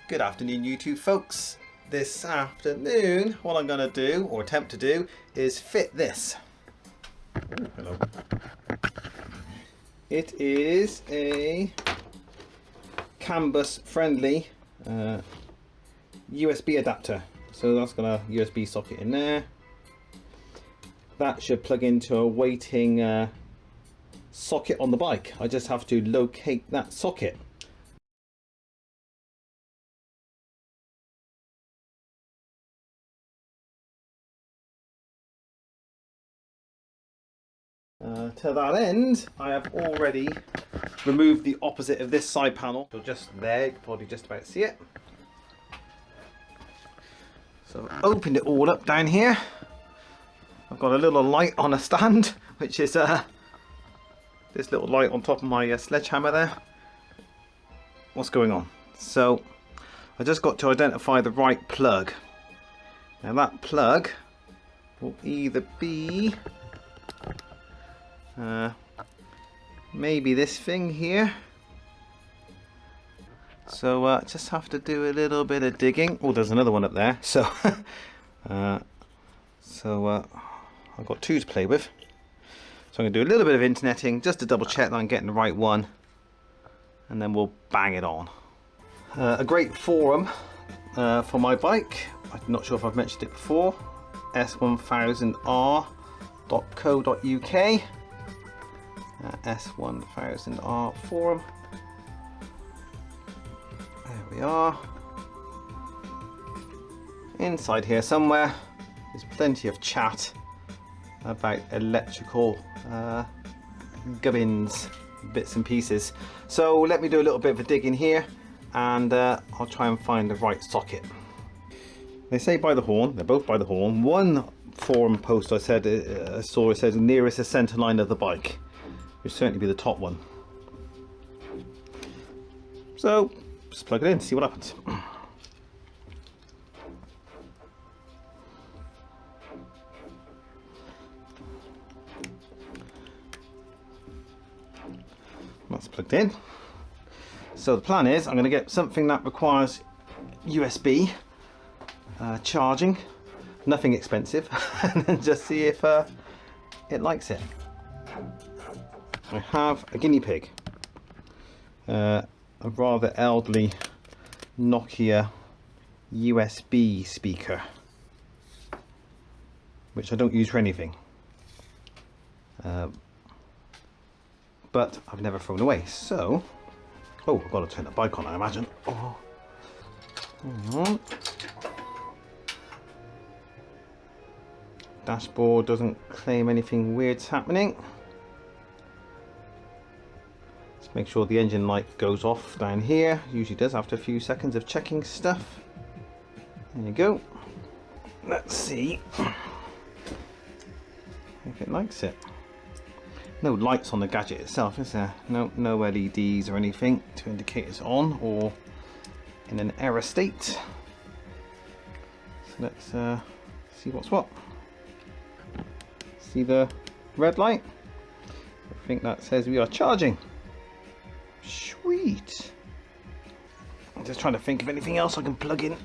Good afternoon, YouTube folks. This afternoon, what I'm going to do, or attempt to do, is fit this. Ooh, hello. It is a CAN bus friendly USB adapter. So that's got a USB socket in there. That should plug into a waiting socket on the bike. I just have to locate that socket. To that end, I have already removed the opposite of this side panel. So just there, you can probably just about see it. So I've opened it all up down here. I've got a little light on a stand, which is this little light on top of my sledgehammer there. What's going on? So I just got to identify the right plug. Now that plug will either be maybe this thing here. So just have to do a little bit of digging. Oh, there's another one up there. So I've got two to play with. So I'm going to do a little bit of interneting just to double check that I'm getting the right one, and then we'll bang it on. A great forum for my bike. I'm not sure if I've mentioned it before. S1000R.co.uk. S1000R forum. There we are. Inside here somewhere there's plenty of chat about electrical gubbins, bits and pieces. So let me do a little bit of a dig in here, and I'll try and find the right socket. They say by the horn, they're both by the horn. One forum post I said I saw, it says nearest the center line of the bike. Will certainly be the top one. So just plug it in, see what happens. That's plugged in. So the plan is I'm going to get something that requires USB charging, nothing expensive, and then just see if it likes it. I have a guinea pig, a rather elderly Nokia USB speaker, which I don't use for anything, but I've never thrown away. So, oh, I've got to turn the bike on, I imagine. Oh. Dashboard doesn't claim anything weird's happening. Let's make sure the engine light goes off down here. Usually does after a few seconds of checking stuff. There you go. Let's see if it likes it. No lights on the gadget itself, is there? No LEDs or anything to indicate it's on or in an error state. So let's see what's what. See the red light? I think that says we are charging. Sweet. I'm just trying to think of anything else I can plug in.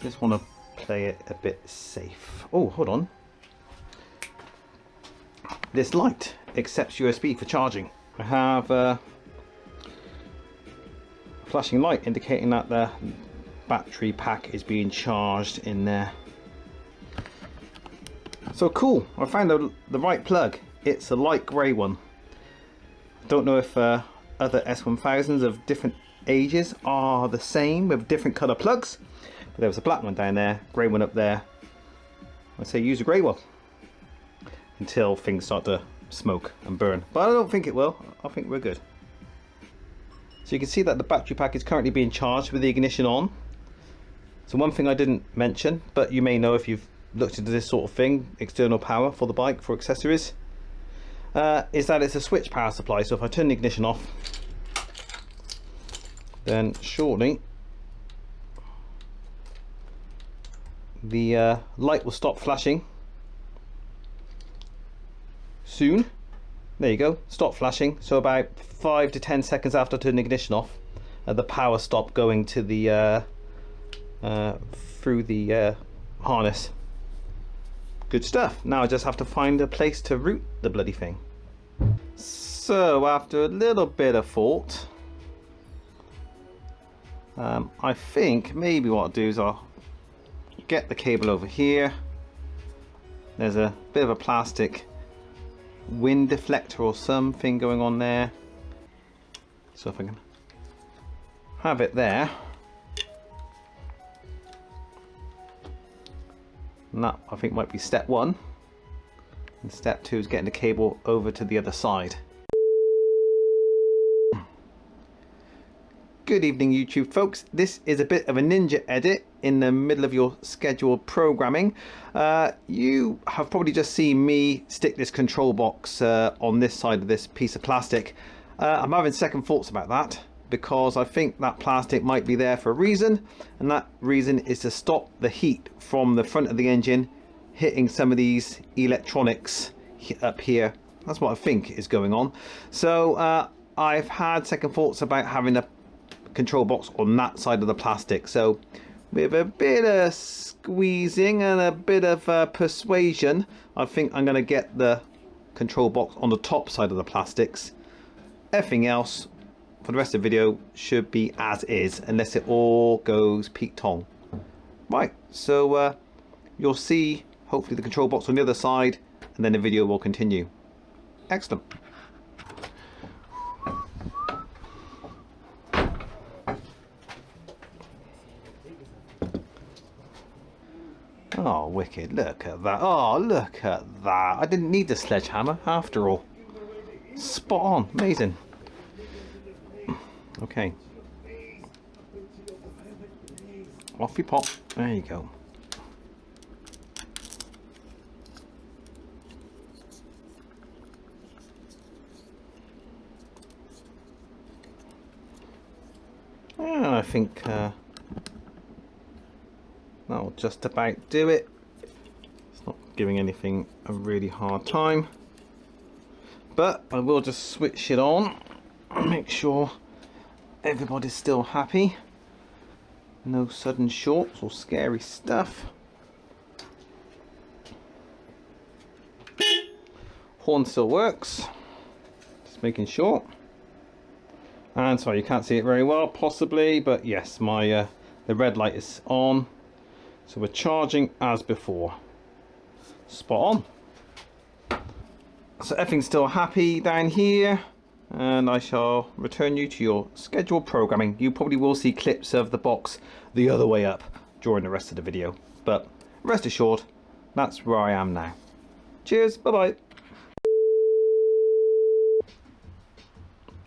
Just want to play it a bit safe. Oh, hold on. This light accepts USB for charging. I have a flashing light indicating that the battery pack is being charged in there. So cool, I found the right plug. It's a light grey one. Don't know if other S1000s of different ages are the same with different colour plugs, but there was a black one down there, grey one up there. I'd say use a grey one until things start to smoke and burn, but I don't think it will. I think we're good. So you can see that the battery pack is currently being charged with the ignition on. So one thing I didn't mention, but you may know if you've looked into this sort of thing, external power for the bike for accessories, is that it's a switch power supply. So if I turn the ignition off, then shortly the light will stop flashing soon. There you go, stop flashing. So about 5 to 10 seconds after I turn the ignition off, the power stop going to the through the harness. Good stuff. Now I just have to find a place to route the bloody thing. So after a little bit of thought, I think maybe what I'll do is I'll get the cable over here. There's a bit of a plastic wind deflector or something going on there. So if I can have it there. And that I think might be step one. And step two is getting the cable over to the other side. Good evening YouTube folks, this is a bit of a ninja edit in the middle of your scheduled programming. You have probably just seen me stick this control box on this side of this piece of plastic. I'm having second thoughts about that because I think that plastic might be there for a reason, and that reason is to stop the heat from the front of the engine hitting some of these electronics up here. That's what I think is going on. So I've had second thoughts about having a control box on that side of the plastic. So with a bit of squeezing and a bit of persuasion, I think I'm going to get the control box on the top side of the plastics. Everything else for the rest of the video should be as is, unless it all goes peak tong. Right, so you'll see hopefully the control box on the other side, and then the video will continue. Excellent. Oh, wicked. Look at that. Oh, look at that. I didn't need the sledgehammer after all. Spot on. Amazing. Okay. Off you pop. There you go. And I think that'll just about do it. It's not giving anything a really hard time, but I will just switch it on and make sure everybody's still happy. No sudden shorts or scary stuff. Horn still works, just making sure. And sorry, you can't see it very well possibly, but yes, my the red light is on. So we're charging as before. Spot on. So everything's still happy down here, and I shall return you to your scheduled programming. You probably will see clips of the box the other way up during the rest of the video, but rest assured, that's where I am now. Cheers, bye bye.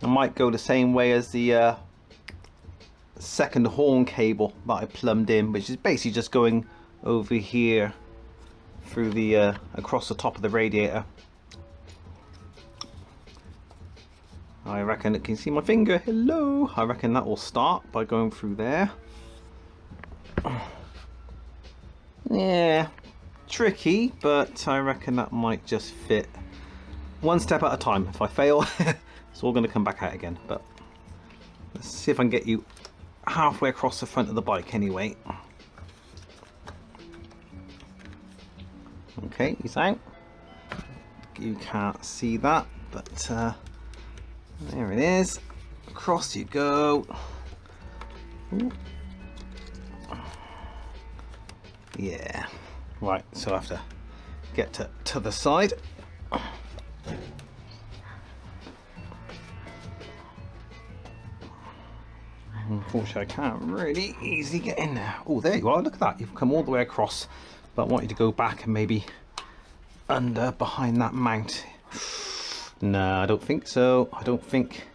I might go the same way as the second horn cable that I plumbed in, which is basically just going over here through the across the top of the radiator. I reckon it can see my finger. Hello. I reckon that will start by going through there. Yeah, tricky, but I reckon that might just fit one step at a time. If I fail, it's all going to come back out again. But let's see if I can get you halfway across the front of the bike anyway. Okay, he's out. You can't see that, but there it is. Across you go. Ooh. Yeah. Right, so I have to get to the side. Unfortunately, I can't really easily get in there. Oh, there you are. Look at that. You've come all the way across. But I want you to go back and maybe under behind that mount. No, I don't think so. I don't think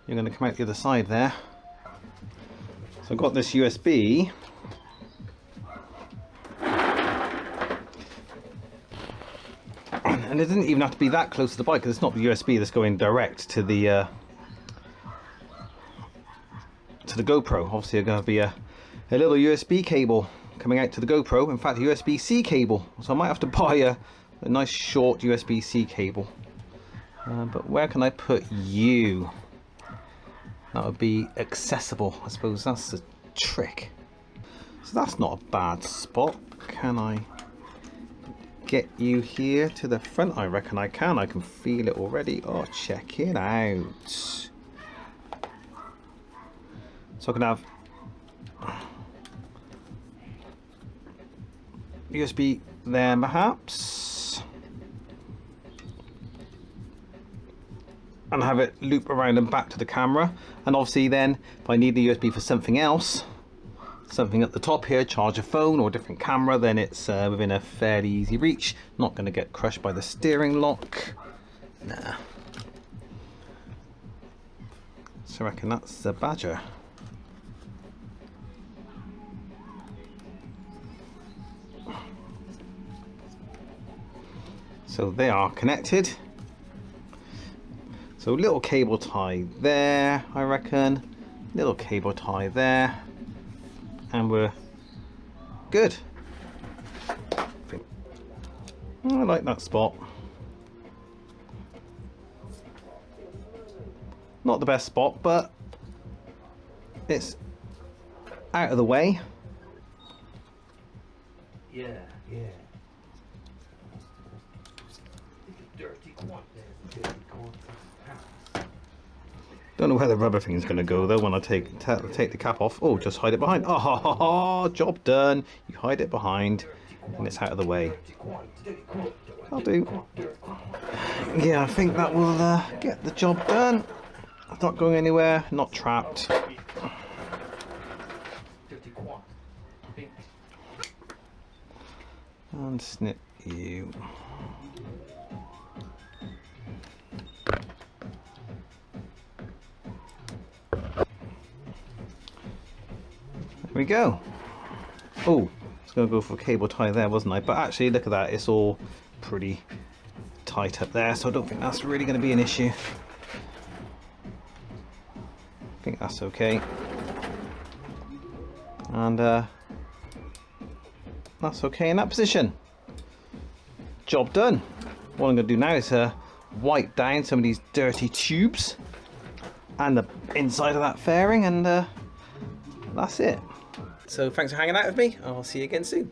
you're going to come out the other side there. So I've got this USB. And it didn't even have to be that close to the bike, because it's not the USB that's going direct to the GoPro. Obviously there's going to be a little USB cable coming out to the GoPro. In fact, a USB-C cable. So I might have to buy a nice short USB-C cable. But where can I put you? that would be accessible. I suppose that's the trick. So that's not a bad spot. Can I get you here to the front? I reckon I can. I can feel it already. Oh, check it out. So I can have USB there perhaps, and have it loop around and back to the camera. And obviously then if I need the USB for something else, something at the top here, charge a phone or a different camera, then it's within a fairly easy reach. Not going to get crushed by the steering lock. Nah. So I reckon that's the Badger. So they are connected. So little cable tie there, I reckon. Little cable tie there. And we're good. I like that spot. Not the best spot, but it's out of the way. Yeah. Dirty quant. Don't know where the rubber thing is going to go though when I take the cap off. Oh, just hide it behind. Oh, job done. You hide it behind and it's out of the way. That'll do. Yeah, I think that will get the job done. It's not going anywhere, not trapped. And snip you. There we go. Oh, I was going to go for a cable tie there, wasn't I? But actually, look at that. It's all pretty tight up there, so I don't think that's really going to be an issue. I think that's okay. And that's okay in that position. Job done. What I'm going to do now is wipe down some of these dirty tubes and the inside of that fairing, and that's it. So thanks for hanging out with me. I'll see you again soon.